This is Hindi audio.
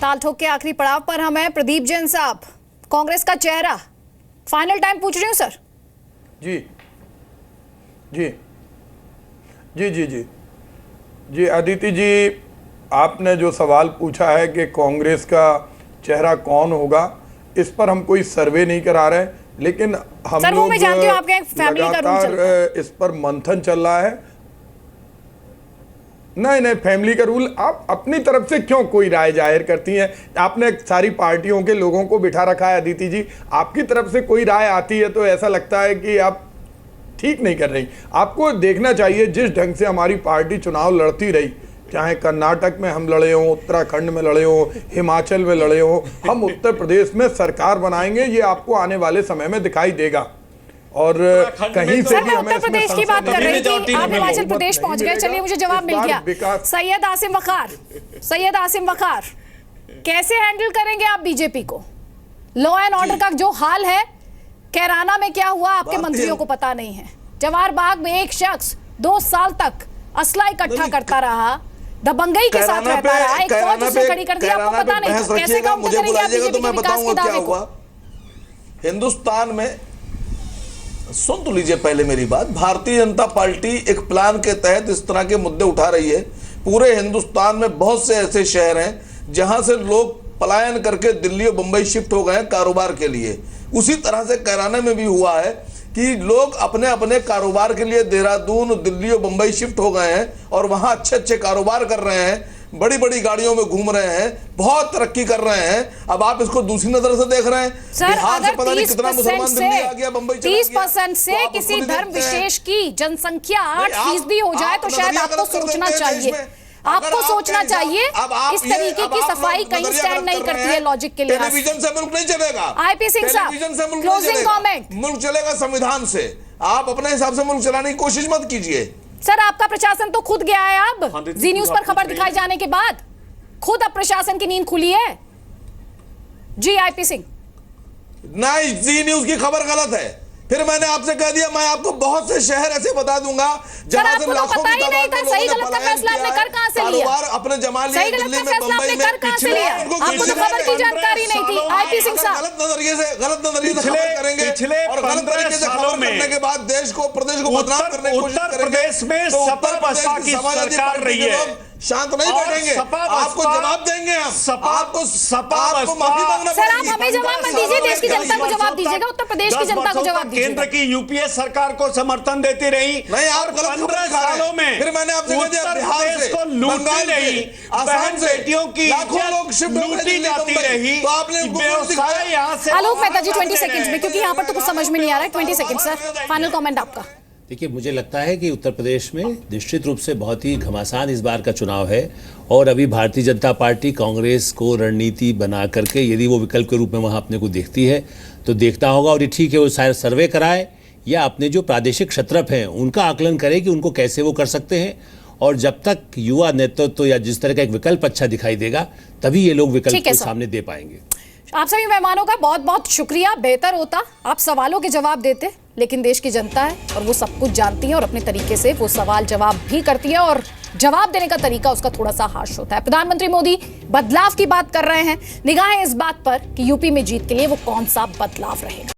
ताल ठोक के आखिरी पड़ाव पर हम हैं। प्रदीप जैन साहब, कांग्रेस का चेहरा, फाइनल टाइम पूछ रही हूँ सर। जी जी जी जी जी जी अदिति जी, आपने जो सवाल पूछा है कि कांग्रेस का चेहरा कौन होगा, इस पर हम कोई सर्वे नहीं करा रहे, लेकिन हम सर, वो मैं जानती हूँ, आपके फैमिली का रूल चल रहा है। इस पर मंथन चल रहा है। नहीं, फैमिली का रूल, आप अपनी तरफ से क्यों कोई राय जाहिर करती हैं? आपने सारी पार्टियों के लोगों को बिठा रखा है अदिति जी, आपकी तरफ से कोई राय आती है तो ऐसा लगता है कि आप ठीक नहीं कर रही। आपको देखना चाहिए जिस ढंग से हमारी पार्टी चुनाव लड़ती रही, चाहे कर्नाटक में हम लड़े हों, उत्तराखंड में लड़े हों, हिमाचल में लड़े हों, हम उत्तर प्रदेश में सरकार बनाएंगे, ये आपको आने वाले समय में दिखाई देगा। और कहीं से भी हमें उत्तर प्रदेश की बात कर रही थी, आप हिमाचल प्रदेश पहुंच गए। चलिए, मुझे जवाब मिल गया। सैयद आसिम वकार, कैसे हैंडल करेंगे आप बीजेपी को? लॉ एंड ऑर्डर का जो हाल है, कैराना में क्या हुआ आपके मंत्रियों को पता नहीं है। जवाहर बाग में एक शख्स 2 साल तक असला इकट्ठा करता रहा, दबंगई के साथ रहता रहा, एक फौज उसने खड़ी कर दी, आपको पता नहीं था। कैसे काम करेंगे आप बीजेपी के विकास के दावे को? हिंदुस्तान में सुन तो लीजिए पहले मेरी बात। भारतीय जनता पार्टी एक प्लान के तहत इस तरह के मुद्दे उठा रही है। पूरे हिंदुस्तान में बहुत से ऐसे शहर हैं जहां से लोग पलायन करके दिल्ली और मुंबई शिफ्ट हो गए हैं कारोबार के लिए। उसी तरह से कैराना में भी हुआ है कि लोग अपने अपने कारोबार के लिए देहरादून, दिल्ली और मुंबई शिफ्ट हो गए हैं और वहां अच्छे अच्छे कारोबार कर रहे हैं, बड़ी बड़ी गाड़ियों में घूम रहे हैं, बहुत तरक्की कर रहे हैं। अब आप इसको दूसरी नजर से देख रहे हैं। बिहार से पता नहीं कितना मुसलमान दिल्ली आ गया, मुंबई 30% से किसी धर्म विशेष की जनसंख्या 8% हो जाए तो शायद आपको सोचना चाहिए। आपको सोचना चाहिए। इस तरीके की सफाई कहीं स्टैंड नहीं करती है लॉजिक के लिए। टेलीविजन से मुल्क नहीं चलेगा। आईपी सिंह साहब, क्लोजिंग कमेंट। मुल्क चलेगा संविधान से। आप अपने हिसाब से मुल्क चलाने की कोशिश मत कीजिए। सर, आपका प्रशासन तो खुद गया है अब जी न्यूज पर खबर दिखाई जाने के बाद। खुद अब प्रशासन की नींद खुली है। जी आईपी सिंह, नहीं, जी न्यूज की खबर गलत है। फिर मैंने आपसे कह दिया, मैं आपको बहुत से शहर ऐसे बता दूंगा जहां से लाखों की तादाद में सही गलत का फैसला आपने कर कहां से लिया? कारोबार अपने जमा लिया, दिल्ली में, मुंबई में, कर कहां से लिया? आपको तो खबर की जानकारी नहीं थी। आईपी सिंह साहब, गलत नजरिए से खबर करेंगे और गलत तरीके से खबर करने के बाद देश को, प्रदेश को बदनाम करने की कोशिश करेंगे। उत्तर प्रदेश में सपा बसपा की सरकार रही है, शांत नहीं बैठेंगे। आपको जवाब देंगे हम। आपको माफी मांगना सर, आप हमें जवाब मत दीजिए, देश की जनता को जवाब दीजिएगा, उत्तर प्रदेश की जनता को जवाब दीजिएगा। केंद्र की यूपीए सरकार को समर्थन देती रही। नहीं, आप 15 सालों में फिर मैंने आपसे उत्तर प्रदेश को लूटी रही, बहन बेटियों की लूटी जाती रही। तो आपने व्यवसाय यहाँ से आलोक मेहता जी 20 सेकंड्स में, क्योंकि यहाँ पर तो कुछ समझ में नहीं आ रहा है। 20 सेकंड सर, फाइनल कमेंट आपका। देखिए, मुझे लगता है कि उत्तर प्रदेश में निश्चित रूप से बहुत ही घमासान इस बार का चुनाव है और अभी भारतीय जनता पार्टी कांग्रेस को रणनीति बना करके यदि वो विकल्प के रूप में वहाँ अपने को देखती है तो देखना होगा। और ये ठीक है, वो शायद सर्वे कराए या अपने जो प्रादेशिक क्षत्रप हैं उनका आकलन करे कि उनको कैसे वो कर सकते हैं। और जब तक युवा नेतृत्व या जिस तरह का एक विकल्प अच्छा दिखाई देगा तभी ये लोग विकल्प को सामने दे पाएंगे। आप सभी मेहमानों का बहुत बहुत शुक्रिया। बेहतर होता आप सवालों के जवाब देते, लेकिन देश की जनता है और वो सब कुछ जानती है और अपने तरीके से वो सवाल जवाब भी करती है और जवाब देने का तरीका उसका थोड़ा सा हार्श होता है। प्रधानमंत्री मोदी बदलाव की बात कर रहे हैं, निगाहें इस बात पर कि यूपी में जीत के लिए वो कौन सा बदलाव रहेगा।